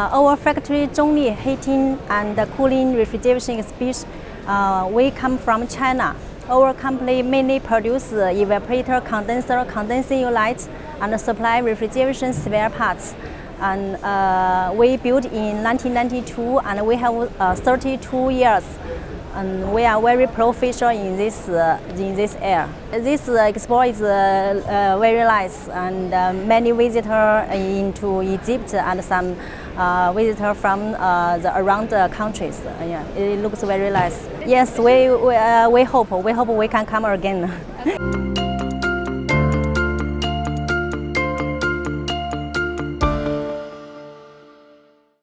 Our factory Zhongli heating and cooling refrigeration exhibition, we come from China. Our company mainly produces evaporator, condenser, condensing units, and supply refrigeration spare parts. And we built in 1992, and we have 32 years. And we are very professional in this area. This expo is very nice, and many visitors into Egypt and some visitors from around the countries. Yeah, it looks very nice. Yes, we hope we can come again.